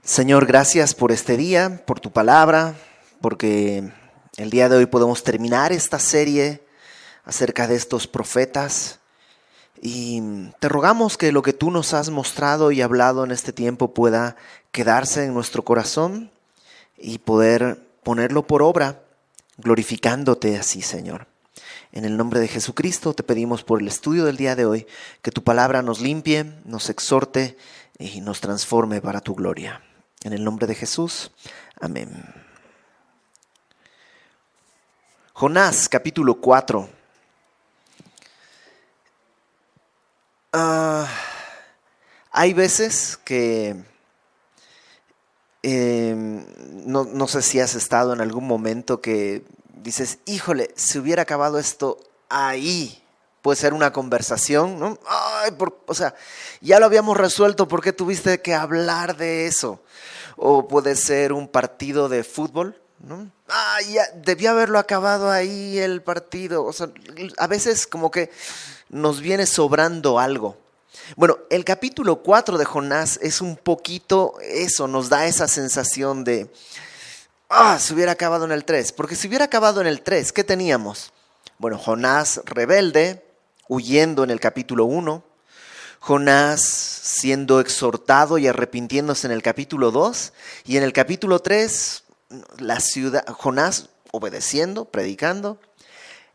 Señor, gracias por este día, por tu palabra, porque el día de hoy podemos terminar esta serie acerca de estos profetas. Y te rogamos que lo que tú nos has mostrado y hablado en este tiempo pueda quedarse en nuestro corazón y poder ponerlo por obra, glorificándote así, Señor. En el nombre de Jesucristo te pedimos por el estudio del día de hoy que tu palabra nos limpie, nos exhorte y nos transforme para tu gloria. En el nombre de Jesús, amén. Jonás, capítulo 4. Hay veces que no sé si has estado en algún momento que dices, híjole, si hubiera acabado esto ahí. Puede ser una conversación, ¿no? O sea, ya lo habíamos resuelto, ¿por qué tuviste que hablar de eso? O puede ser un partido de fútbol, ¿no? Ya debía haberlo acabado ahí el partido. O sea, a veces como que nos viene sobrando algo. Bueno, el capítulo 4 de Jonás es un poquito eso, nos da esa sensación de, si hubiera acabado en el 3. Porque si hubiera acabado en el 3, ¿qué teníamos? Bueno, Jonás rebelde, huyendo en el capítulo 1. Jonás siendo exhortado y arrepintiéndose en el capítulo 2. Y en el capítulo 3, Jonás obedeciendo, predicando.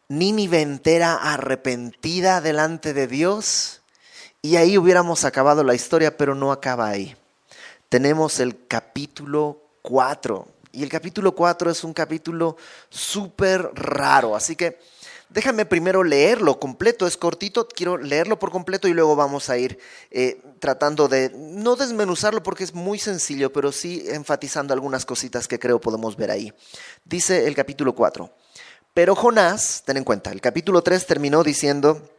Nínive entera arrepentida delante de Dios. Y ahí hubiéramos acabado la historia, pero no acaba ahí. Tenemos el capítulo 4. Y el capítulo 4 es un capítulo súper raro. Así que déjame primero leerlo completo. Es cortito, quiero leerlo por completo y luego vamos a ir tratando de no desmenuzarlo porque es muy sencillo, pero sí enfatizando algunas cositas que creo podemos ver ahí. Dice el capítulo 4. Pero Jonás, ten en cuenta, el capítulo 3 terminó diciendo...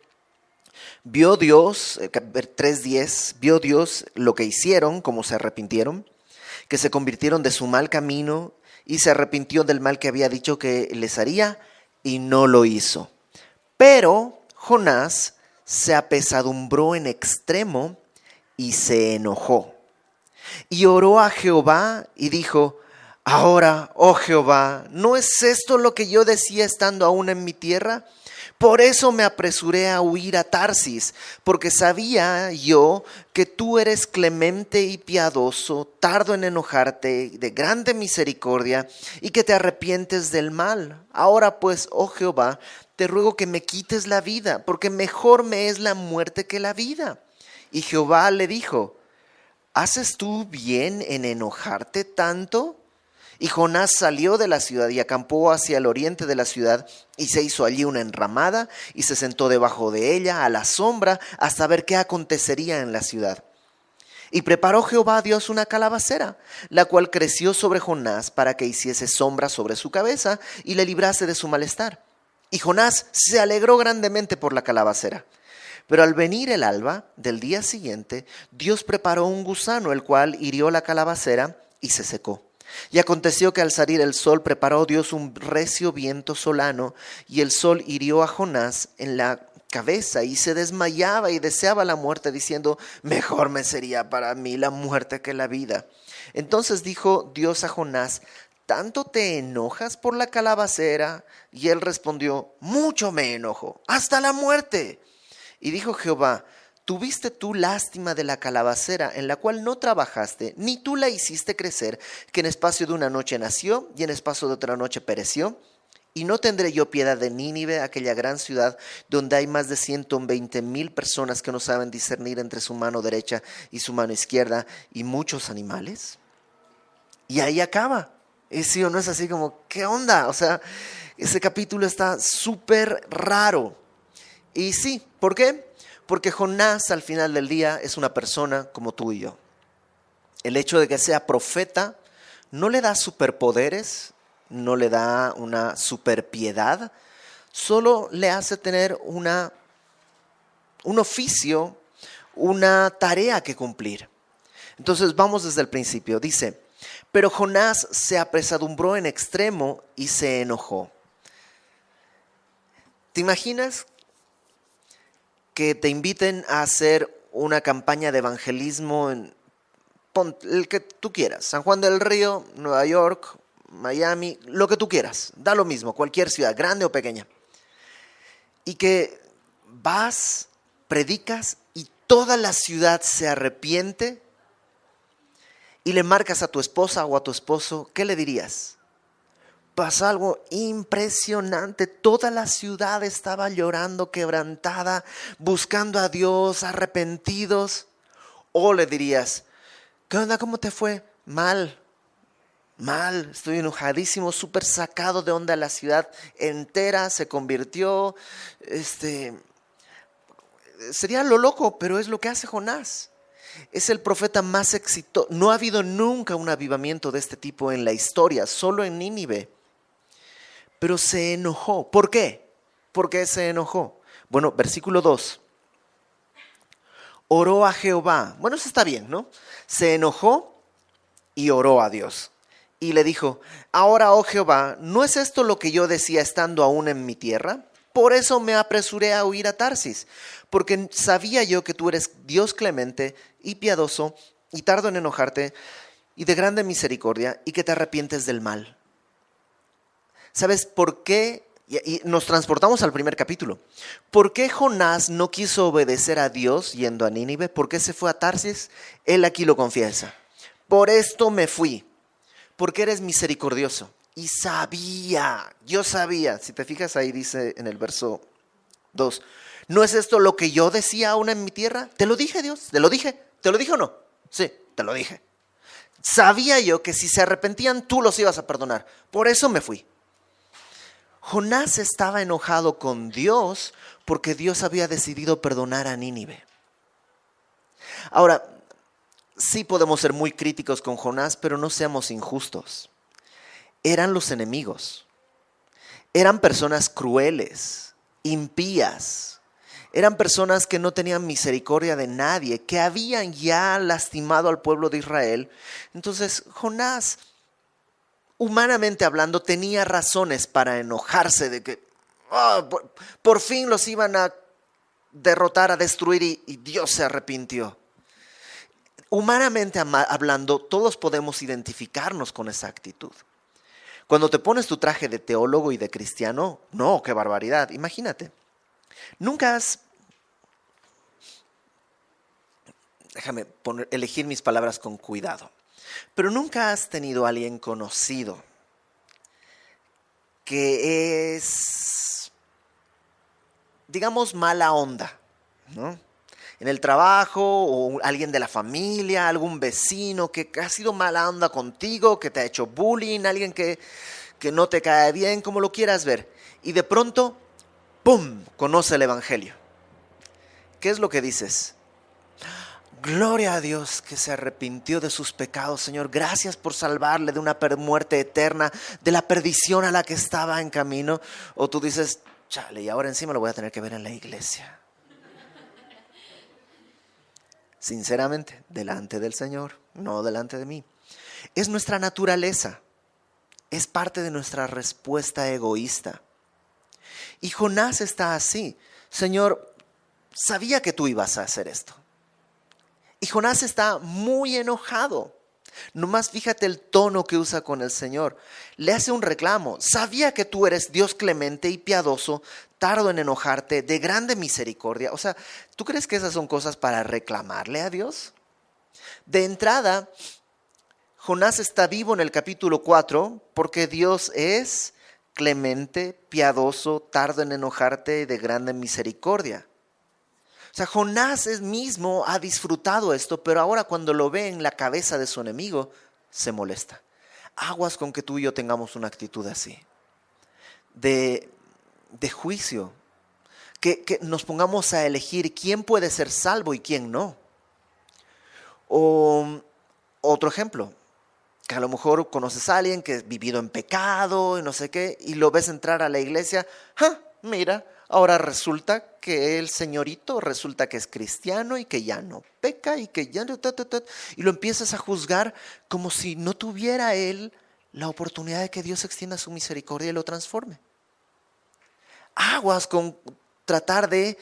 Vio Dios, 3:10, vio Dios lo que hicieron, cómo se arrepintieron, que se convirtieron de su mal camino y se arrepintió del mal que había dicho que les haría y no lo hizo. Pero Jonás se apesadumbró en extremo y se enojó. Y oró a Jehová y dijo, ahora, oh Jehová, ¿no es esto lo que yo decía estando aún en mi tierra? Por eso me apresuré a huir a Tarsis, porque sabía yo que tú eres clemente y piadoso, tardo en enojarte, de grande misericordia, y que te arrepientes del mal. Ahora pues, oh Jehová, te ruego que me quites la vida, porque mejor me es la muerte que la vida. Y Jehová le dijo, ¿haces tú bien en enojarte tanto? Y Jonás salió de la ciudad y acampó hacia el oriente de la ciudad y se hizo allí una enramada y se sentó debajo de ella a la sombra hasta ver qué acontecería en la ciudad. Y preparó Jehová a Dios una calabacera, la cual creció sobre Jonás para que hiciese sombra sobre su cabeza y le librase de su malestar. Y Jonás se alegró grandemente por la calabacera. Pero al venir el alba del día siguiente, Dios preparó un gusano, el cual hirió la calabacera y se secó. Y aconteció que al salir el sol preparó Dios un recio viento solano, y el sol hirió a Jonás en la cabeza, y se desmayaba y deseaba la muerte, diciendo, mejor me sería para mí la muerte que la vida. Entonces dijo Dios a Jonás, ¿tanto te enojas por la calabacera? Y él respondió, mucho me enojo, hasta la muerte. Y dijo Jehová, ¿tuviste tú lástima de la calabacera en la cual no trabajaste, ni tú la hiciste crecer, que en espacio de una noche nació y en espacio de otra noche pereció? Y no tendré yo piedad de Nínive, aquella gran ciudad donde hay más de 120,000 personas que no saben discernir entre su mano derecha y su mano izquierda y muchos animales. Y ahí acaba. ¿Sí o no es así como, qué onda? O sea, ese capítulo está súper raro. Y sí, ¿por qué? Porque Jonás al final del día es una persona como tú y yo. El hecho de que sea profeta no le da superpoderes, no le da una superpiedad, solo le hace tener un oficio, una tarea que cumplir. Entonces vamos desde el principio. Dice, pero Jonás se apesadumbró en extremo y se enojó. ¿Te imaginas que te inviten a hacer una campaña de evangelismo el que tú quieras, San Juan del Río, Nueva York, Miami, lo que tú quieras, da lo mismo, cualquier ciudad, grande o pequeña. Y que vas, predicas y toda la ciudad se arrepiente y le marcas a tu esposa o a tu esposo, ¿qué le dirías? Pasó algo impresionante, toda la ciudad estaba llorando, quebrantada, buscando a Dios, arrepentidos. O le dirías, ¿qué onda? ¿Cómo te fue? Mal, estoy enojadísimo, súper sacado de onda, la ciudad entera se convirtió, sería lo loco, pero es lo que hace Jonás. Es el profeta más exitoso. No ha habido nunca un avivamiento de este tipo en la historia, solo en Nínive. Pero se enojó. ¿Por qué? ¿Por qué se enojó? Bueno, versículo 2. Oró a Jehová. Bueno, eso está bien, ¿no? Se enojó y oró a Dios. Y le dijo, ahora, oh Jehová, ¿no es esto lo que yo decía estando aún en mi tierra? Por eso me apresuré a huir a Tarsis, porque sabía yo que tú eres Dios clemente y piadoso y tardo en enojarte y de grande misericordia y que te arrepientes del mal. ¿Sabes por qué? Y nos transportamos al primer capítulo. ¿Por qué Jonás no quiso obedecer a Dios yendo a Nínive? ¿Por qué se fue a Tarsis? Él aquí lo confiesa. Por esto me fui, porque eres misericordioso. Y yo sabía, si te fijas ahí dice en el verso 2, ¿no es esto lo que yo decía aún en mi tierra? ¿Te lo dije, Dios? ¿Te lo dije o no? Sí, te lo dije. Sabía yo que si se arrepentían tú los ibas a perdonar. Por eso me fui. Jonás estaba enojado con Dios porque Dios había decidido perdonar a Nínive. Ahora, sí podemos ser muy críticos con Jonás, pero no seamos injustos. Eran los enemigos. Eran personas crueles, impías. Eran personas que no tenían misericordia de nadie, que habían ya lastimado al pueblo de Israel. Entonces, Jonás, humanamente hablando, tenía razones para enojarse de que por fin los iban a derrotar, a destruir y Dios se arrepintió. Humanamente hablando, todos podemos identificarnos con esa actitud. Cuando te pones tu traje de teólogo y de cristiano, no, qué barbaridad, imagínate. Déjame elegir mis palabras con cuidado, pero nunca has tenido a alguien conocido que es, digamos, mala onda, ¿no? En el trabajo o alguien de la familia, algún vecino que ha sido mala onda contigo, que te ha hecho bullying, alguien que no te cae bien, como lo quieras ver. Y de pronto, ¡pum!, conoce el evangelio. ¿Qué es lo que dices? Gloria a Dios que se arrepintió de sus pecados, Señor. Gracias por salvarle de una muerte eterna, de la perdición a la que estaba en camino. O tú dices, chale, y ahora encima lo voy a tener que ver en la iglesia. Sinceramente, delante del Señor, no delante de mí. Es nuestra naturaleza, es parte de nuestra respuesta egoísta. Y Jonás está así. Señor, sabía que tú ibas a hacer esto. Y Jonás está muy enojado. Nomás fíjate el tono que usa con el Señor. Le hace un reclamo. Sabía que tú eres Dios clemente y piadoso, tardo en enojarte, de grande misericordia. O sea, ¿tú crees que esas son cosas para reclamarle a Dios? De entrada, Jonás está vivo en el capítulo 4 porque Dios es clemente, piadoso, tardo en enojarte, de grande misericordia. O sea, Jonás mismo ha disfrutado esto, pero ahora cuando lo ve en la cabeza de su enemigo, se molesta. Aguas con que tú y yo tengamos una actitud así, de juicio, que nos pongamos a elegir quién puede ser salvo y quién no. O otro ejemplo, que a lo mejor conoces a alguien que ha vivido en pecado y no sé qué, y lo ves entrar a la iglesia, mira, ahora resulta que el señorito resulta que es cristiano y que ya no peca y que ya no... Y lo empiezas a juzgar como si no tuviera él la oportunidad de que Dios extienda su misericordia y lo transforme. Aguas con tratar de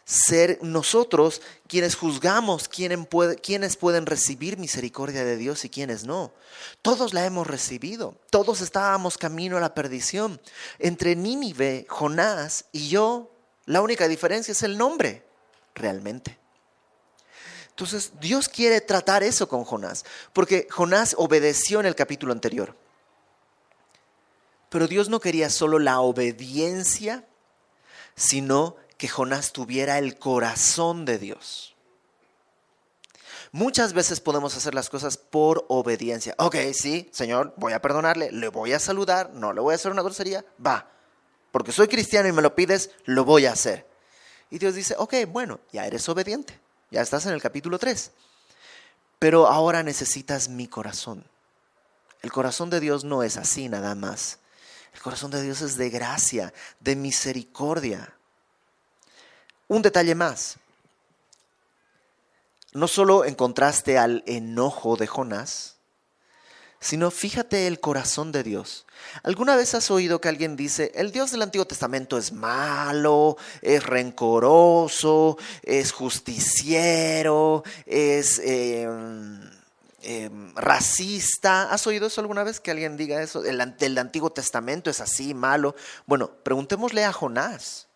ser nosotros quienes juzgamos quiénes pueden recibir misericordia de Dios y quiénes no. Todos la hemos recibido, todos estábamos camino a la perdición. Entre Nínive, Jonás y yo, la única diferencia es el nombre, realmente. Entonces, Dios quiere tratar eso con Jonás, porque Jonás obedeció en el capítulo anterior. Pero Dios no quería solo la obediencia, sino que Jonás tuviera el corazón de Dios. Muchas veces podemos hacer las cosas por obediencia. Ok, sí, Señor, voy a perdonarle, le voy a saludar, no le voy a hacer una grosería, va. Porque soy cristiano y me lo pides, lo voy a hacer. Y Dios dice, ok, bueno, ya eres obediente, ya estás en el capítulo 3. Pero ahora necesitas mi corazón. El corazón de Dios no es así nada más. El corazón de Dios es de gracia, de misericordia. Un detalle más. No solo encontraste al enojo de Jonás, sino fíjate el corazón de Dios. ¿Alguna vez has oído que alguien dice, el Dios del Antiguo Testamento es malo, es rencoroso, es justiciero, es racista? ¿Has oído eso alguna vez, que alguien diga eso? El Antiguo Testamento es así, malo. Bueno, preguntémosle a Jonás.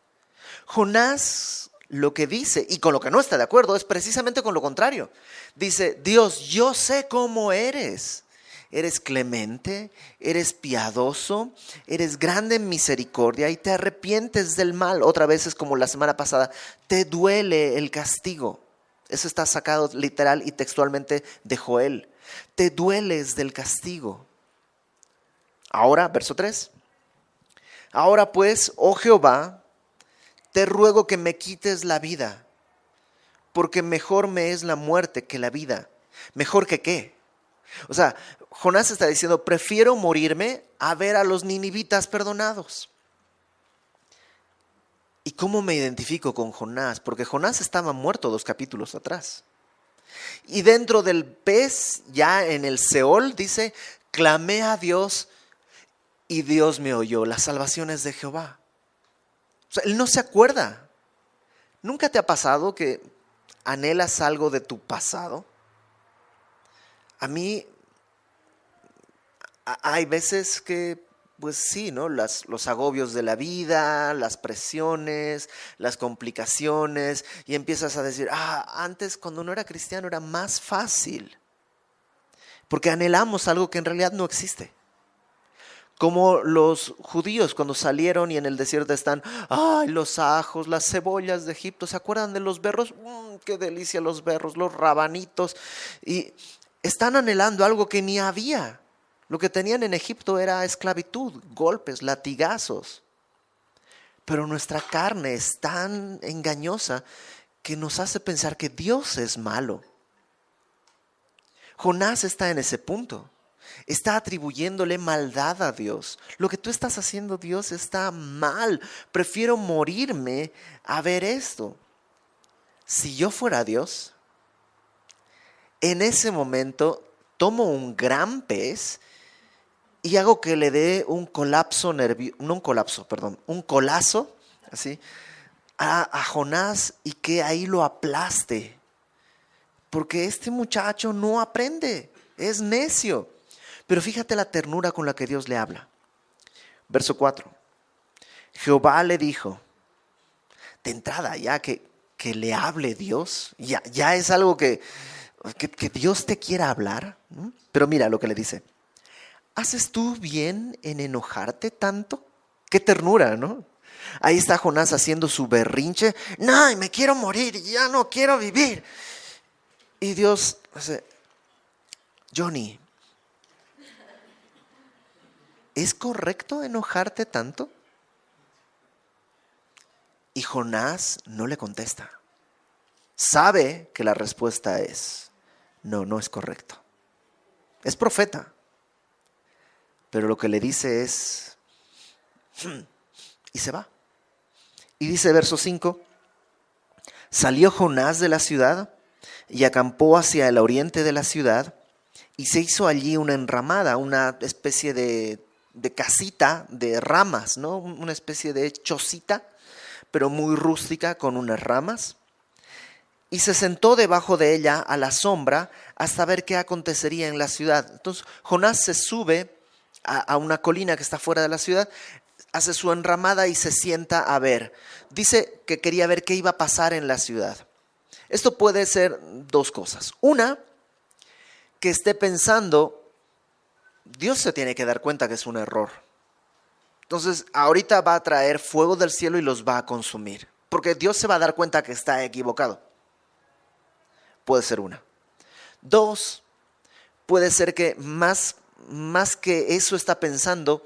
Jonás lo que dice, y con lo que no está de acuerdo, es precisamente con lo contrario. Dice, Dios, yo sé cómo eres. Eres clemente, eres piadoso, eres grande en misericordia y te arrepientes del mal. Otra vez es como la semana pasada, te duele el castigo. Eso está sacado literal y textualmente de Joel. Te dueles del castigo. Ahora, verso 3. Ahora pues, oh Jehová, te ruego que me quites la vida, porque mejor me es la muerte que la vida. ¿Mejor que qué? O sea, Jonás está diciendo, prefiero morirme a ver a los ninivitas perdonados. ¿Y cómo me identifico con Jonás? Porque Jonás estaba muerto 2 capítulos atrás. Y dentro del pez, ya en el Seol, dice, clamé a Dios y Dios me oyó. La salvación es de Jehová. O sea, él no se acuerda. ¿Nunca te ha pasado que anhelas algo de tu pasado? A mí hay veces que, pues sí, ¿no? Los agobios de la vida, las presiones, las complicaciones, y empiezas a decir, antes cuando no era cristiano era más fácil, porque anhelamos algo que en realidad no existe. Como los judíos cuando salieron y en el desierto están, los ajos, las cebollas de Egipto, ¿se acuerdan de los berros? ¡Qué delicia los berros, los rabanitos! Y están anhelando algo que ni había. Lo que tenían en Egipto era esclavitud, golpes, latigazos. Pero nuestra carne es tan engañosa que nos hace pensar que Dios es malo. Jonás está en ese punto. Está atribuyéndole maldad a Dios. Lo que tú estás haciendo, Dios, está mal. Prefiero morirme a ver esto. Si yo fuera Dios, en ese momento tomo un gran pez y hago que le dé un colapso nervioso, un colazo, así, a Jonás, y que ahí lo aplaste. Porque este muchacho no aprende, es necio. Pero fíjate la ternura con la que Dios le habla. Verso 4. Jehová le dijo, de entrada ya que le hable Dios, ya es algo que Dios te quiera hablar. ¿No? Pero mira lo que le dice. ¿Haces tú bien en enojarte tanto? Qué ternura, ¿no? Ahí está Jonás haciendo su berrinche. No, me quiero morir, ya no quiero vivir. Y Dios dice, Johnny, ¿es correcto enojarte tanto? Y Jonás no le contesta. Sabe que la respuesta es, no es correcto. Es profeta. Pero lo que le dice es, y se va. Y dice verso 5, salió Jonás de la ciudad y acampó hacia el oriente de la ciudad y se hizo allí una enramada, una especie de casita de ramas, ¿no? Una especie de chocita, pero muy rústica con unas ramas. Y se sentó debajo de ella a la sombra hasta ver qué acontecería en la ciudad. Entonces Jonás se sube a una colina que está fuera de la ciudad, hace su enramada y se sienta a ver. Dice que quería ver qué iba a pasar en la ciudad. Esto puede ser dos cosas. Una, que esté pensando, Dios se tiene que dar cuenta que es un error. Entonces ahorita va a traer fuego del cielo y los va a consumir. Porque Dios se va a dar cuenta que está equivocado. Puede ser una. Dos, puede ser que más que eso está pensando,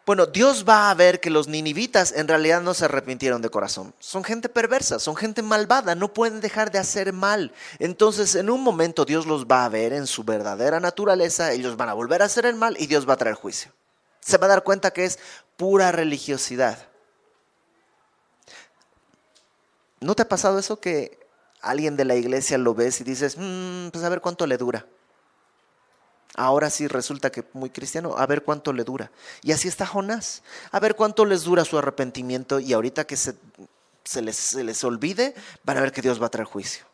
bueno, Dios va a ver que los ninivitas en realidad no se arrepintieron de corazón. Son gente perversa, son gente malvada, no pueden dejar de hacer mal. Entonces, en un momento Dios los va a ver en su verdadera naturaleza, ellos van a volver a hacer el mal y Dios va a traer juicio. Se va a dar cuenta que es pura religiosidad. ¿No te ha pasado eso que alguien de la iglesia lo ves y dices, pues a ver cuánto le dura? Ahora sí resulta que muy cristiano, a ver cuánto le dura. Y así está Jonás, a ver cuánto les dura su arrepentimiento y ahorita que se les olvide, van a ver que Dios va a traer juicio.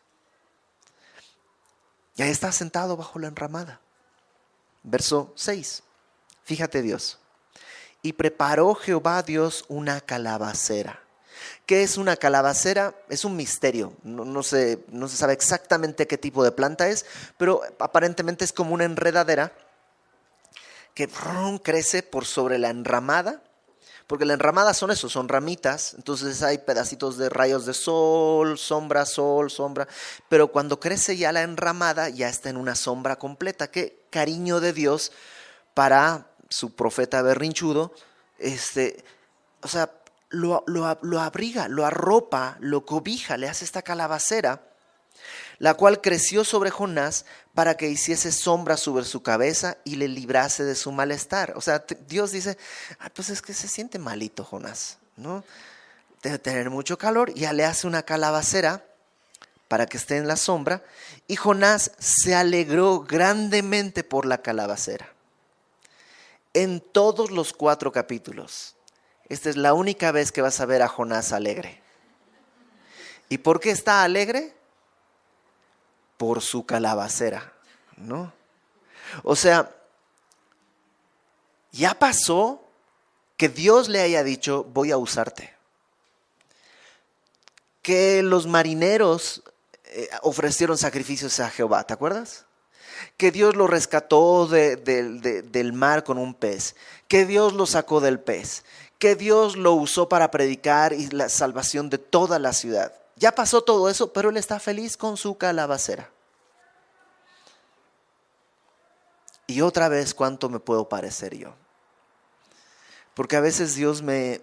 Y ahí está sentado bajo la enramada. Verso 6, fíjate Dios. Y preparó Jehová Dios una calabacera. ¿Qué es una calabacera? Es un misterio, no se sabe exactamente qué tipo de planta es, pero aparentemente es como una enredadera que crece por sobre la enramada, porque la enramada son eso, son ramitas, entonces hay pedacitos de rayos de sol, sombra, pero cuando crece ya la enramada ya está en una sombra completa. Qué cariño de Dios para su profeta berrinchudo, o sea, lo abriga, lo arropa, lo cobija, le hace esta calabacera, la cual creció sobre Jonás para que hiciese sombra sobre su cabeza y le librase de su malestar. O sea, Dios dice, pues es que se siente malito Jonás, ¿no? Debe tener mucho calor, y ya le hace una calabacera para que esté en la sombra, y Jonás se alegró grandemente por la calabacera. En todos los 4 capítulos, esta es la única vez que vas a ver a Jonás alegre. ¿Y por qué está alegre? Por su calabacera, ¿no? O sea, ya pasó que Dios le haya dicho, voy a usarte. Que los marineros ofrecieron sacrificios a Jehová, ¿te acuerdas? Que Dios lo rescató del mar con un pez. Que Dios lo sacó del pez. Que Dios lo usó para predicar y la salvación de toda la ciudad. Ya pasó todo eso, pero él está feliz con su calabacera. Y otra vez, ¿cuánto me puedo parecer yo? Porque a veces Dios me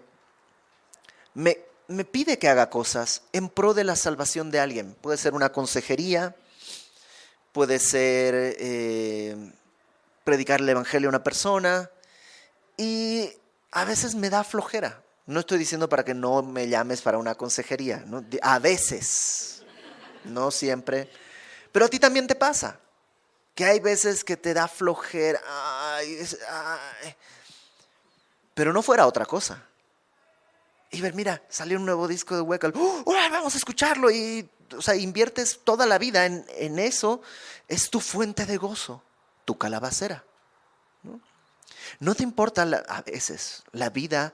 pide que haga cosas en pro de la salvación de alguien. Puede ser una consejería, puede ser predicar el evangelio a una persona, y a veces me da flojera. No estoy diciendo para que no me llames para una consejería, ¿no? A veces, no siempre, pero a ti también te pasa, que hay veces que te da flojera, pero no fuera otra cosa. Y ver, mira, salió un nuevo disco de Weckl, vamos a escucharlo, y o sea, inviertes toda la vida en eso, es tu fuente de gozo, tu calabacera. No te importa a veces la vida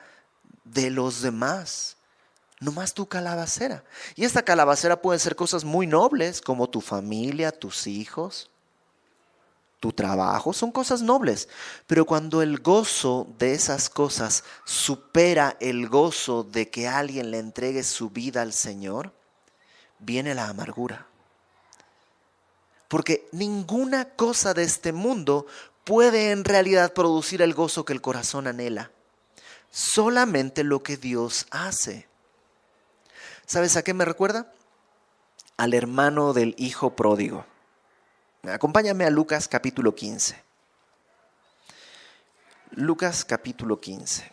de los demás, nomás tu calabacera. Y esta calabacera pueden ser cosas muy nobles, como tu familia, tus hijos, tu trabajo, son cosas nobles. Pero cuando el gozo de esas cosas supera el gozo de que alguien le entregue su vida al Señor, viene la amargura. Porque ninguna cosa de este mundo puede en realidad producir el gozo que el corazón anhela. Solamente lo que Dios hace. ¿Sabes a qué me recuerda? Al hermano del hijo pródigo. Acompáñame a Lucas capítulo 15. Lucas capítulo 15.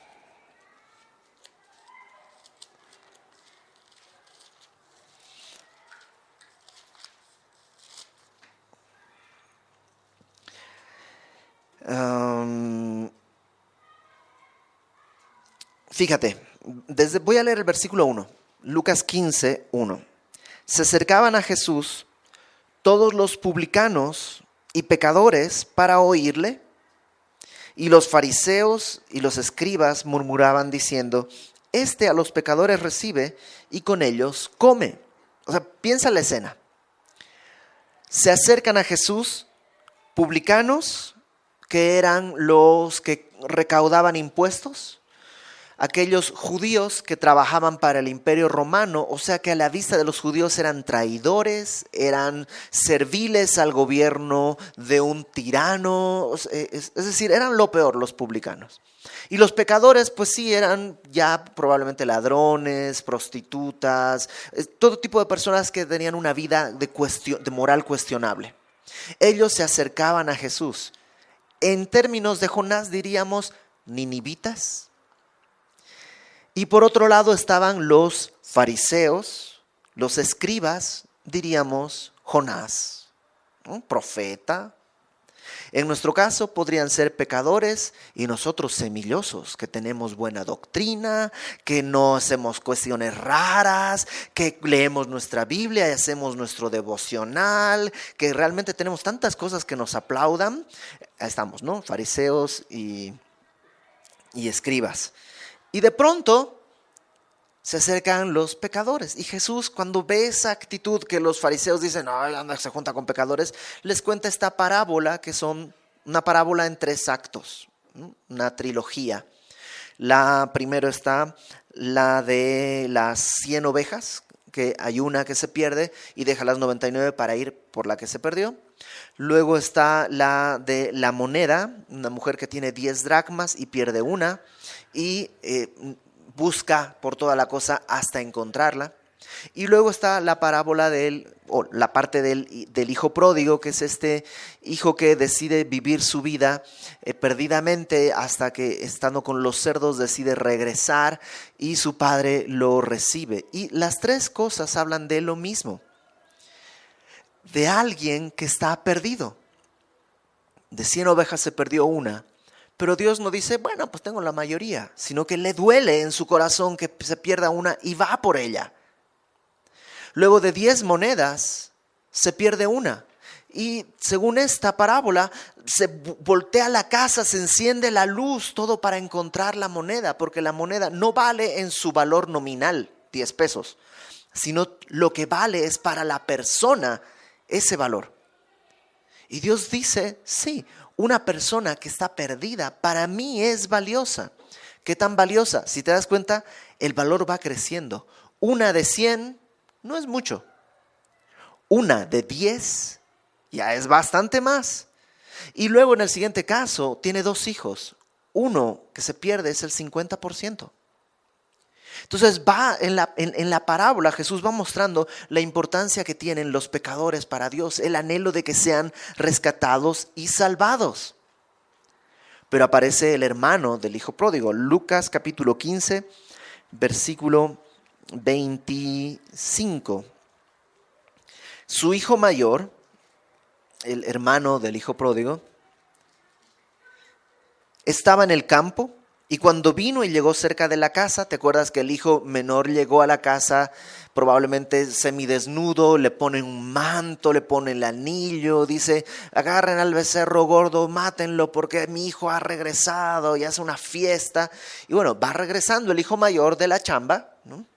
Fíjate, voy a leer el versículo 1, Lucas 15, 1. Se acercaban a Jesús todos los publicanos y pecadores para oírle, y los fariseos y los escribas murmuraban diciendo, este a los pecadores recibe y con ellos come. O sea, piensa la escena. Se acercan a Jesús publicanos, que eran los que recaudaban impuestos, aquellos judíos que trabajaban para el Imperio Romano, o sea que a la vista de los judíos eran traidores, eran serviles al gobierno de un tirano, es decir, eran lo peor los publicanos. Y los pecadores, pues sí, eran ya probablemente ladrones, prostitutas, todo tipo de personas que tenían una vida de moral cuestionable. Ellos se acercaban a Jesús. En términos de Jonás diríamos ninivitas. Y por otro lado estaban los fariseos, los escribas, diríamos Jonás, ¿no? Profeta. En nuestro caso podrían ser pecadores y nosotros semillosos, que tenemos buena doctrina, que no hacemos cuestiones raras, que leemos nuestra Biblia y hacemos nuestro devocional, que realmente tenemos tantas cosas que nos aplaudan. Ahí estamos, ¿no? Fariseos y escribas. Y de pronto se acercan los pecadores. Y Jesús, cuando ve esa actitud que los fariseos dicen, no, anda, se junta con pecadores, les cuenta esta parábola, que son una parábola en 3 actos, ¿no? Una trilogía. Primero está la de las 100 ovejas, que hay una que se pierde y deja las 99 para ir por la que se perdió. Luego está la de la moneda, una mujer que tiene 10 dracmas y pierde una y busca por toda la cosa hasta encontrarla. Y luego está la parábola la parte del hijo pródigo, que es este hijo que decide vivir su vida perdidamente hasta que, estando con los cerdos, decide regresar y su padre lo recibe. Y las 3 cosas hablan de lo mismo, de alguien que está perdido. De 100 ovejas se perdió una, pero Dios no dice, bueno, pues tengo la mayoría, sino que le duele en su corazón que se pierda una y va por ella. Luego de 10 monedas se pierde una. Y según esta parábola, se voltea la casa, se enciende la luz, todo para encontrar la moneda, porque la moneda no vale en su valor nominal, 10 pesos, sino lo que vale es para la persona ese valor. Y Dios dice, sí, una persona que está perdida para mí es valiosa. ¿Qué tan valiosa? Si te das cuenta, el valor va creciendo. Una de 100 no es mucho. Una de 10 ya es bastante más. Y luego en el siguiente caso tiene 2 hijos. Uno que se pierde es el 50%. Entonces en la parábola Jesús va mostrando la importancia que tienen los pecadores para Dios, el anhelo de que sean rescatados y salvados. Pero aparece el hermano del hijo pródigo, Lucas capítulo 15, versículo 25. Su hijo mayor, el hermano del hijo pródigo, estaba en el campo. Y cuando vino y llegó cerca de la casa, ¿te acuerdas que el hijo menor llegó a la casa probablemente semidesnudo? Le ponen un manto, le ponen el anillo, dice, agarren al becerro gordo, mátenlo porque mi hijo ha regresado y hace una fiesta. Y bueno, va regresando el hijo mayor de la chamba, ¿no?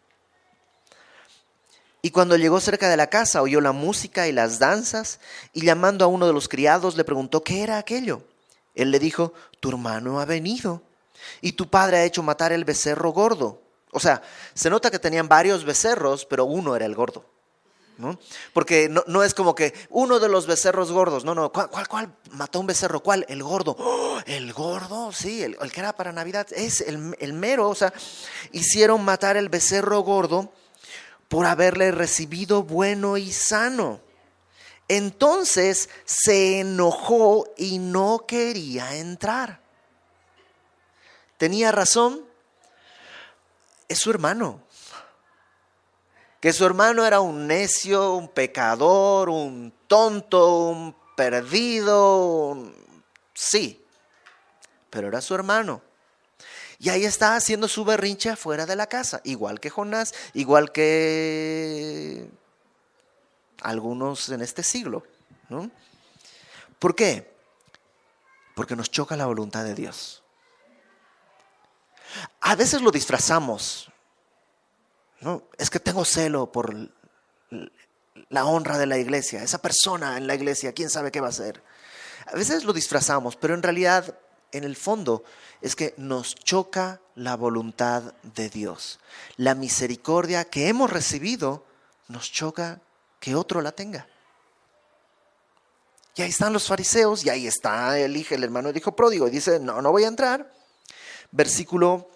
Y cuando llegó cerca de la casa, oyó la música y las danzas, y llamando a uno de los criados le preguntó qué era aquello. Él le dijo, tu hermano ha venido y tu padre ha hecho matar el becerro gordo. O sea, se nota que tenían varios becerros, pero uno era el gordo, ¿no? Porque no es como que uno de los becerros gordos. No. ¿Cuál mató un becerro? ¿Cuál? El gordo. ¡Oh, el gordo! Sí, el que era para Navidad. Es el mero. O sea, hicieron matar el becerro gordo por haberle recibido bueno y sano. Entonces se enojó y no quería entrar. Tenía razón, es su hermano. Que su hermano era un necio, un pecador, un tonto, un perdido, sí, pero era su hermano. Y ahí está haciendo su berrinche afuera de la casa, igual que Jonás, igual que algunos en este siglo, ¿no? ¿Por qué? Porque nos choca la voluntad de Dios. A veces lo disfrazamos, ¿no? Es que tengo celo por la honra de la iglesia, esa persona en la iglesia, quién sabe qué va a hacer. A veces lo disfrazamos, pero en realidad, en el fondo, es que nos choca la voluntad de Dios. La misericordia que hemos recibido nos choca que otro la tenga. Y ahí están los fariseos, y ahí está el hermano del hijo pródigo, y dice, no voy a entrar. Versículo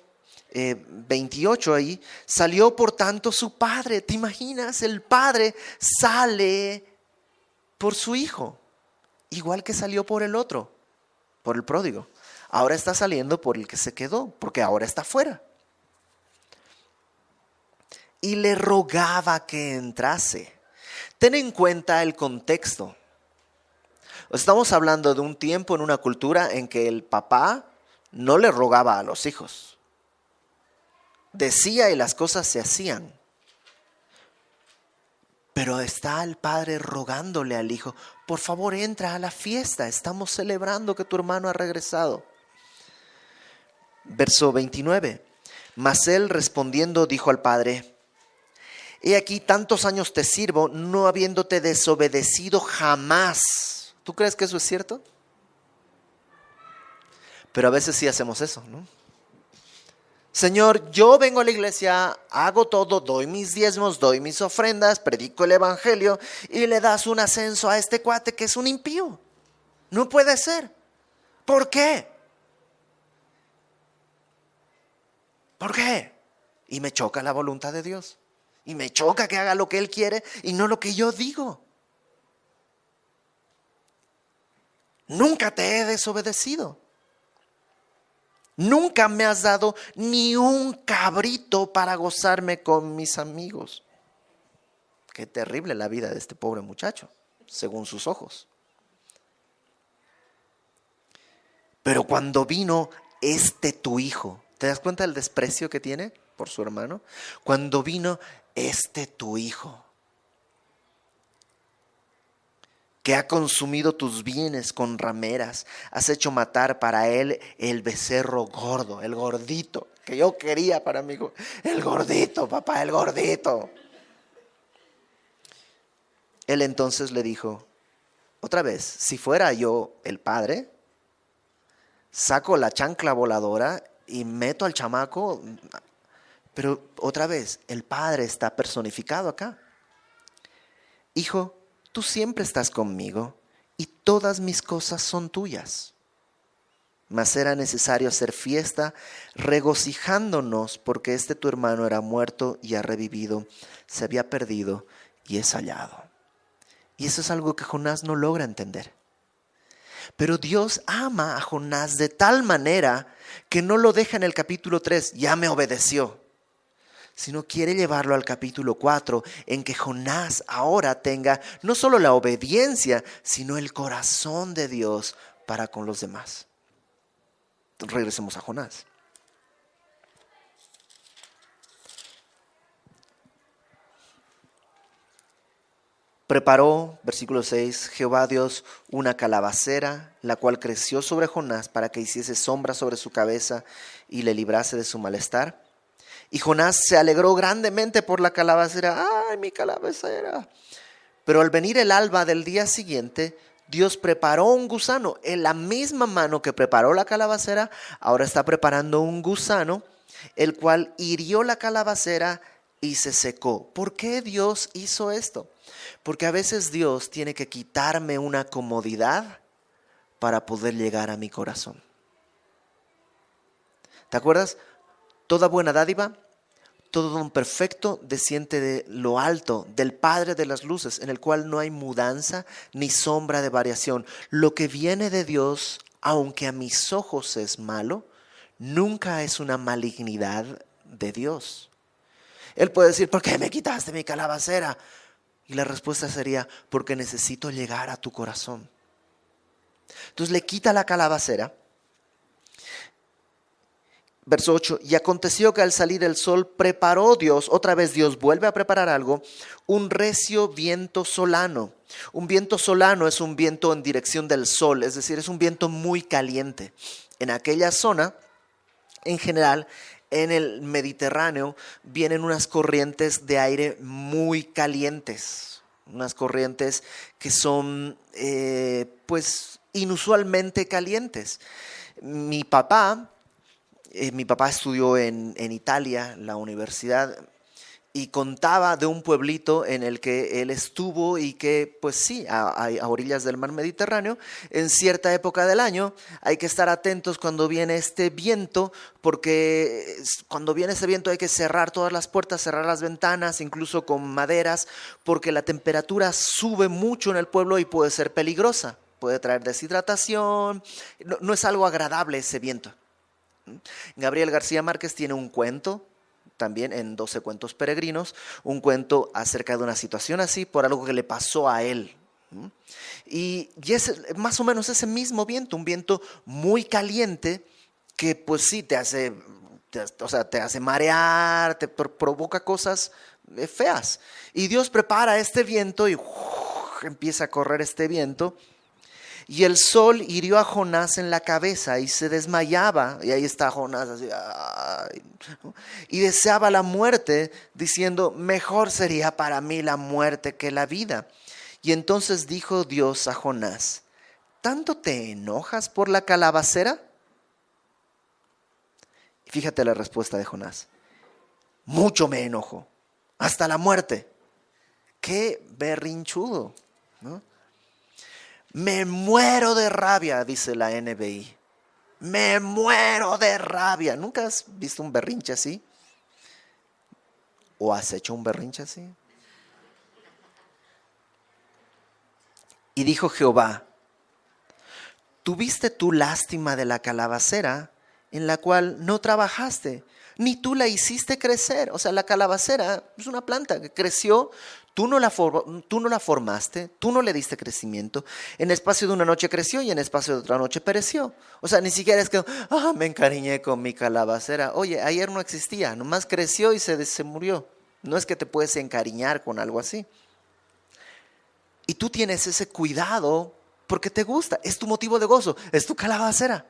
28 ahí, salió por tanto su padre. ¿Te imaginas? El padre sale por su hijo, igual que salió por el otro, por el pródigo. Ahora está saliendo por el que se quedó, porque ahora está fuera. Y le rogaba que entrase. Ten en cuenta el contexto. Estamos hablando de un tiempo en una cultura en que el papá no le rogaba a los hijos. Decía y las cosas se hacían. Pero está el padre rogándole al hijo, por favor entra a la fiesta, estamos celebrando que tu hermano ha regresado. Verso 29. Mas él respondiendo dijo al padre, he aquí tantos años te sirvo, no habiéndote desobedecido jamás. ¿Tú crees que eso es cierto? Pero a veces sí hacemos eso, ¿no? Señor, yo vengo a la iglesia, hago todo, doy mis diezmos, doy mis ofrendas, predico el evangelio y le das un ascenso a este cuate que es un impío. No puede ser. ¿Por qué? ¿Por qué? Y me choca la voluntad de Dios. Y me choca que haga lo que Él quiere y no lo que yo digo. Nunca te he desobedecido. Nunca me has dado ni un cabrito para gozarme con mis amigos. Qué terrible la vida de este pobre muchacho, según sus ojos. Pero cuando vino tu hijo, ¿te das cuenta del desprecio que tiene por su hermano? Cuando vino tu hijo, que ha consumido tus bienes con rameras, has hecho matar para él el becerro gordo, el gordito, que yo quería para mi hijo. El gordito, papá, el gordito. Él entonces le dijo, otra vez, si fuera yo el padre, saco la chancla voladora y meto al chamaco, pero otra vez, el padre está personificado acá. Hijo, tú siempre estás conmigo y todas mis cosas son tuyas. Mas era necesario hacer fiesta regocijándonos porque tu hermano era muerto y ha revivido, se había perdido y es hallado. Y eso es algo que Jonás no logra entender. Pero Dios ama a Jonás de tal manera que no lo deja en el capítulo 3, ya me obedeció. Sino quiere llevarlo al capítulo 4, en que Jonás ahora tenga no solo la obediencia, sino el corazón de Dios para con los demás. Regresemos a Jonás. Preparó, versículo 6, Jehová Dios una calabacera, la cual creció sobre Jonás para que hiciese sombra sobre su cabeza y le librase de su malestar. Y Jonás se alegró grandemente por la calabacera. ¡Ay, mi calabacera! Pero al venir el alba del día siguiente, Dios preparó un gusano. En la misma mano que preparó la calabacera, ahora está preparando un gusano, el cual hirió la calabacera y se secó. ¿Por qué Dios hizo esto? Porque a veces Dios tiene que quitarme una comodidad para poder llegar a mi corazón. ¿Te acuerdas? Toda buena dádiva, todo don perfecto desciende de lo alto, del Padre de las luces, en el cual no hay mudanza ni sombra de variación. Lo que viene de Dios, aunque a mis ojos es malo, nunca es una malignidad de Dios. Él puede decir, ¿por qué me quitaste mi calabacera? Y la respuesta sería, porque necesito llegar a tu corazón. Entonces le quita la calabacera. Verso 8, y aconteció que al salir el sol preparó Dios, otra vez Dios vuelve a preparar algo, un recio viento solano. Un viento solano es un viento en dirección del sol, es decir, es un viento muy caliente. En aquella zona, en general, en el Mediterráneo, vienen unas corrientes de aire muy calientes, unas corrientes que son pues inusualmente calientes. Mi papá estudió en Italia, la universidad, y contaba de un pueblito en el que él estuvo y que, pues sí, a orillas del mar Mediterráneo, en cierta época del año hay que estar atentos cuando viene este viento, porque cuando viene este viento hay que cerrar todas las puertas, cerrar las ventanas, incluso con maderas, porque la temperatura sube mucho en el pueblo y puede ser peligrosa, puede traer deshidratación, no es algo agradable ese viento. Gabriel García Márquez tiene un cuento, también en 12 cuentos peregrinos, un cuento acerca de una situación así por algo que le pasó a él. Y es más o menos ese mismo viento, un viento muy caliente que pues sí te hace marear, te provoca cosas feas. Y Dios prepara este viento y empieza a correr este viento. Y el sol hirió a Jonás en la cabeza y se desmayaba. Y ahí está Jonás así, ay, ¿no? Y deseaba la muerte, diciendo, mejor sería para mí la muerte que la vida. Y entonces dijo Dios a Jonás, ¿tanto te enojas por la calabacera? Y fíjate la respuesta de Jonás, mucho me enojo, hasta la muerte. Qué berrinchudo, ¿no? Me muero de rabia, dice la NBI. Me muero de rabia. ¿Nunca has visto un berrinche así? ¿O has hecho un berrinche así? Y dijo Jehová, ¿tuviste tú lástima de la calabacera en la cual no trabajaste, ni tú la hiciste crecer? O sea, la calabacera es una planta que creció. Tú no la formaste, tú no le diste crecimiento. En espacio de una noche creció y en espacio de otra noche pereció. O sea, ni siquiera es que, me encariñé con mi calabacera. Oye, ayer no existía, nomás creció y se murió. No es que te puedes encariñar con algo así. Y tú tienes ese cuidado porque te gusta, es tu motivo de gozo, es tu calabacera.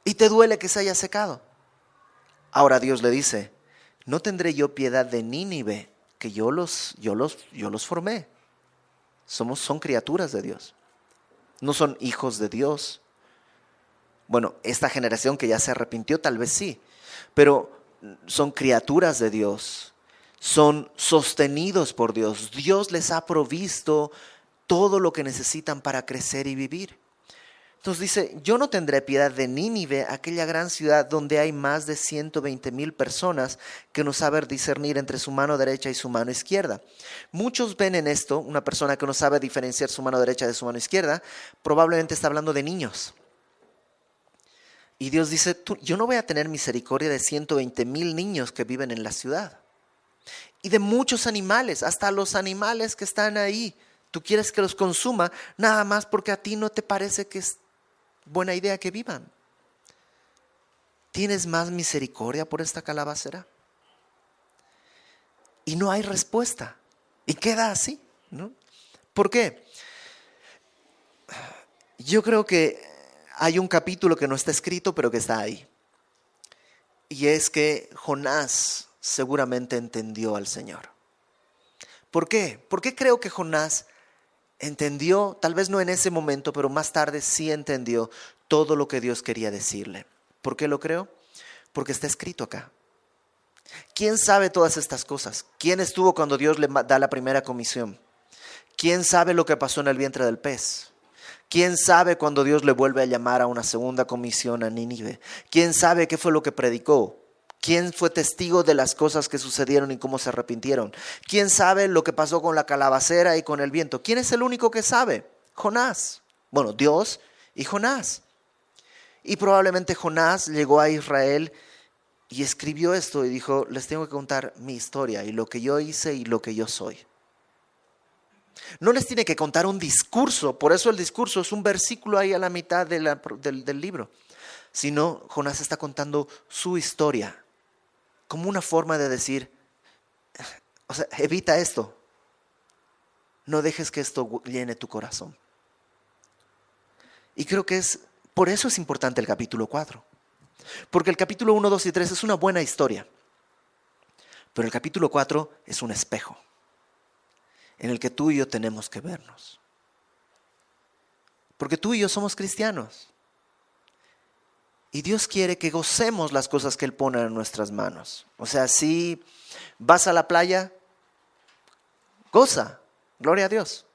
Y te duele que se haya secado. Ahora Dios le dice, ¿no tendré yo piedad de Nínive? Que yo los formé. Son criaturas de Dios. No son hijos de Dios. Bueno, esta generación que ya se arrepintió tal vez sí, pero son criaturas de Dios. Son sostenidos por Dios. Dios les ha provisto todo lo que necesitan para crecer y vivir. Entonces dice, yo no tendré piedad de Nínive, aquella gran ciudad donde hay más de 120,000 personas que no saben discernir entre su mano derecha y su mano izquierda. Muchos ven en esto, una persona que no sabe diferenciar su mano derecha de su mano izquierda, probablemente está hablando de niños. Y Dios dice, yo no voy a tener misericordia de 120,000 niños que viven en la ciudad. Y de muchos animales, hasta los animales que están ahí. Tú quieres que los consuma nada más porque a ti no te parece que es buena idea que vivan. ¿Tienes más misericordia por esta calabacera? Y no hay respuesta. Y queda así, ¿no? ¿Por qué? Yo creo que hay un capítulo que no está escrito, pero que está ahí. Y es que Jonás seguramente entendió al Señor. ¿Por qué? ¿Por qué creo que Jonás entendió, tal vez no en ese momento, pero más tarde sí entendió todo lo que Dios quería decirle? ¿Por qué lo creo? Porque está escrito acá. ¿Quién sabe todas estas cosas? ¿Quién estuvo cuando Dios le da la primera comisión? ¿Quién sabe lo que pasó en el vientre del pez? ¿Quién sabe cuando Dios le vuelve a llamar a una segunda comisión a Nínive? ¿Quién sabe qué fue lo que predicó? ¿Quién fue testigo de las cosas que sucedieron y cómo se arrepintieron? ¿Quién sabe lo que pasó con la calabacera y con el viento? ¿Quién es el único que sabe? Jonás. Bueno, Dios y Jonás. Y probablemente Jonás llegó a Israel y escribió esto y dijo, les tengo que contar mi historia y lo que yo hice y lo que yo soy. No les tiene que contar un discurso, por eso el discurso es un versículo ahí a la mitad del libro. sino Jonás está contando su historia como una forma de decir, o sea, evita esto, no dejes que esto llene tu corazón. Y creo que por eso es importante el capítulo 4, porque el capítulo 1, 2 y 3 es una buena historia, pero el capítulo 4 es un espejo en el que tú y yo tenemos que vernos. Porque tú y yo somos cristianos. Y Dios quiere que gocemos las cosas que Él pone en nuestras manos. O sea, si vas a la playa, goza, gloria a Dios.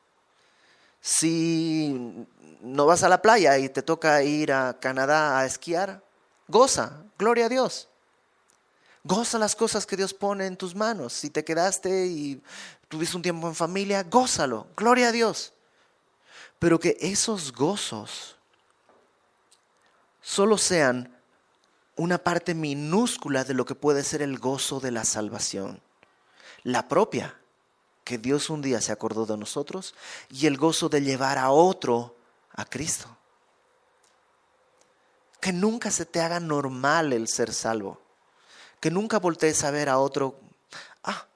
Si no vas a la playa y te toca ir a Canadá a esquiar, goza, gloria a Dios. Goza las cosas que Dios pone en tus manos. Si te quedaste y tuviste un tiempo en familia, gózalo, gloria a Dios. Pero que esos gozos solo sean una parte minúscula de lo que puede ser el gozo de la salvación. La propia, que Dios un día se acordó de nosotros, y el gozo de llevar a otro a Cristo. Que nunca se te haga normal el ser salvo. Que nunca voltees a ver a otro,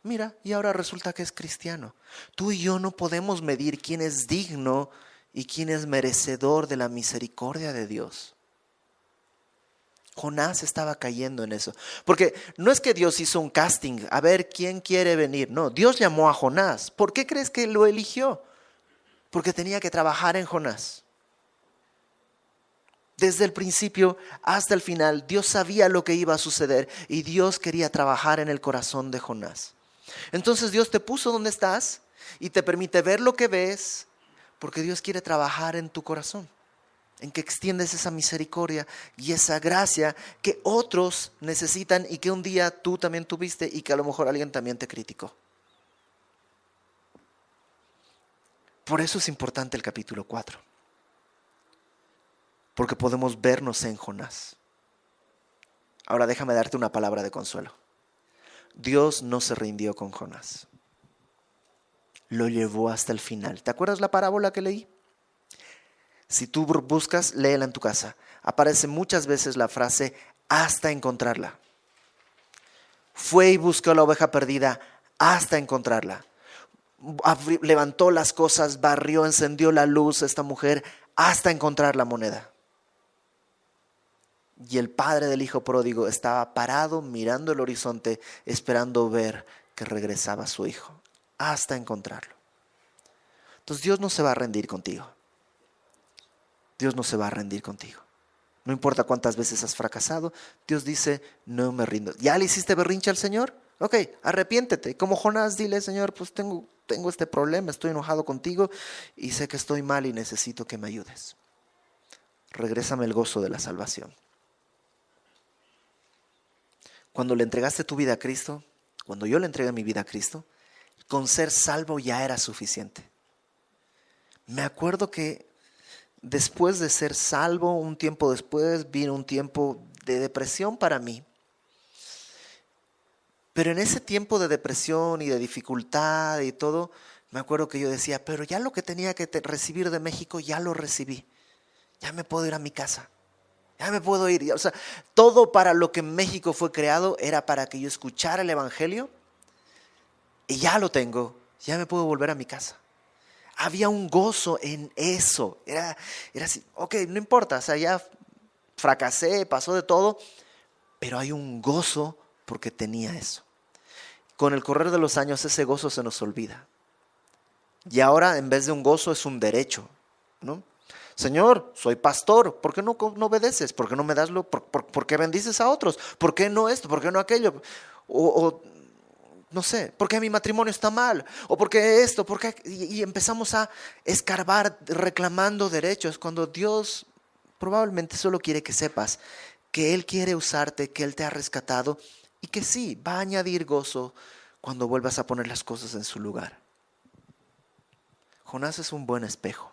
mira, y ahora resulta que es cristiano. Tú y yo no podemos medir quién es digno y quién es merecedor de la misericordia de Dios. Jonás estaba cayendo en eso. Porque no es que Dios hizo un casting, a ver quién quiere venir. No, Dios llamó a Jonás. ¿Por qué crees que lo eligió? Porque tenía que trabajar en Jonás. Desde el principio hasta el final, Dios sabía lo que iba a suceder y Dios quería trabajar en el corazón de Jonás. Entonces Dios te puso donde estás y te permite ver lo que ves, porque Dios quiere trabajar en tu corazón, en que extiendes esa misericordia y esa gracia que otros necesitan y que un día tú también tuviste y que a lo mejor alguien también te criticó. Por eso es importante el capítulo 4. Porque podemos vernos en Jonás. Ahora déjame darte una palabra de consuelo. Dios no se rindió con Jonás. Lo llevó hasta el final. ¿Te acuerdas la parábola que leí? Si tú buscas, léela en tu casa. Aparece muchas veces la frase hasta encontrarla. Fue y buscó la oveja perdida hasta encontrarla. Levantó las cosas, barrió, encendió la luz esta mujer hasta encontrar la moneda. Y el padre del hijo pródigo estaba parado mirando el horizonte, esperando ver que regresaba su hijo, hasta encontrarlo. Entonces Dios no se va a rendir contigo. Dios no se va a rendir contigo. No importa cuántas veces has fracasado, Dios dice, no me rindo. ¿Ya le hiciste berrinche al Señor? Ok, arrepiéntete. Como Jonás, dile, Señor, pues tengo este problema, estoy enojado contigo y sé que estoy mal y necesito que me ayudes. Regrésame el gozo de la salvación. Cuando le entregaste tu vida a Cristo, cuando yo le entregué mi vida a Cristo, con ser salvo ya era suficiente. Me acuerdo que después de ser salvo, un tiempo después, vino un tiempo de depresión para mí. Pero en ese tiempo de depresión y de dificultad y todo, me acuerdo que yo decía, pero ya lo que tenía que recibir de México, ya lo recibí. Ya me puedo ir a mi casa. Ya me puedo ir. O sea, todo para lo que México fue creado era para que yo escuchara el Evangelio. Y ya lo tengo. Ya me puedo volver a mi casa. Había un gozo en eso. Era así, ok, no importa. O sea, ya fracasé, pasó de todo. Pero hay un gozo porque tenía eso. Con el correr de los años ese gozo se nos olvida. Y ahora en vez de un gozo es un derecho, ¿no? Señor, soy pastor, ¿por qué no obedeces? ¿Por qué no me das por qué bendices a otros? ¿Por qué no esto? ¿Por qué no aquello? O no sé, ¿por qué mi matrimonio está mal? ¿O por qué esto? ¿Por qué? Y empezamos a escarbar reclamando derechos cuando Dios probablemente solo quiere que sepas que Él quiere usarte, que Él te ha rescatado y que sí, va a añadir gozo cuando vuelvas a poner las cosas en su lugar. Jonás es un buen espejo.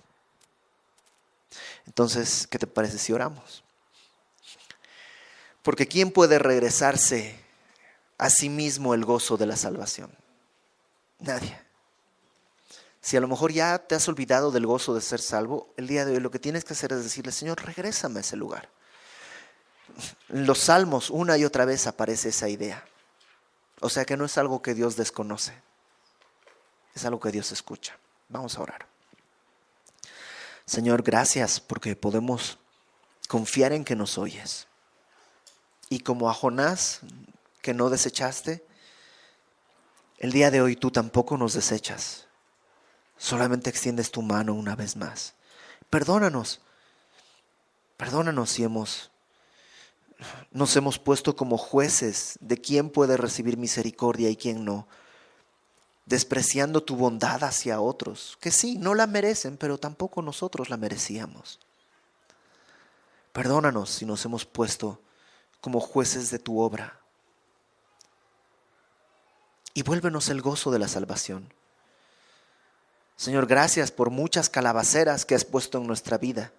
Entonces, ¿qué te parece si oramos? Porque ¿quién puede regresarse a sí mismo el gozo de la salvación? Nadie. Si a lo mejor ya te has olvidado del gozo de ser salvo, el día de hoy lo que tienes que hacer es decirle, Señor, regrésame a ese lugar. En los salmos una y otra vez aparece esa idea. O sea que no es algo que Dios desconoce, es algo que Dios escucha. Vamos a orar. Señor, gracias porque podemos confiar en que nos oyes. Y como a Jonás, que no desechaste, el día de hoy tú tampoco nos desechas. Solamente extiendes tu mano una vez más. Perdónanos si nos hemos puesto como jueces de quién puede recibir misericordia y quién no, despreciando tu bondad hacia otros, que sí, no la merecen, pero tampoco nosotros la merecíamos. Perdónanos si nos hemos puesto como jueces de tu obra. Y vuélvenos el gozo de la salvación. Señor, gracias por muchas calabaceras que has puesto en nuestra vida,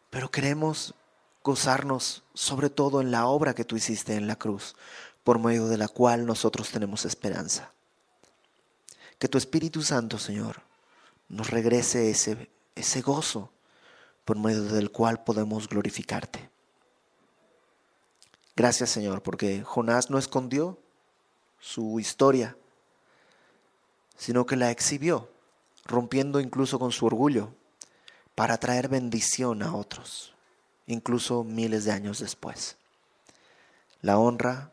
pero queremos gozarnos sobre todo en la obra que tú hiciste en la cruz, por medio de la cual nosotros tenemos esperanza. Que tu Espíritu Santo, Señor, nos regrese ese gozo por medio del cual podemos glorificarte. Gracias, Señor, porque Jonás no escondió su historia, sino que la exhibió, rompiendo incluso con su orgullo, para traer bendición a otros, incluso miles de años después. La honra,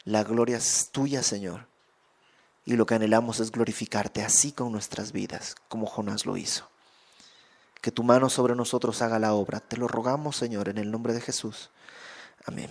la gloria es tuya, Señor, y lo que anhelamos es glorificarte así con nuestras vidas, como Jonás lo hizo. Que tu mano sobre nosotros haga la obra. Te lo rogamos, Señor, en el nombre de Jesús. Amén.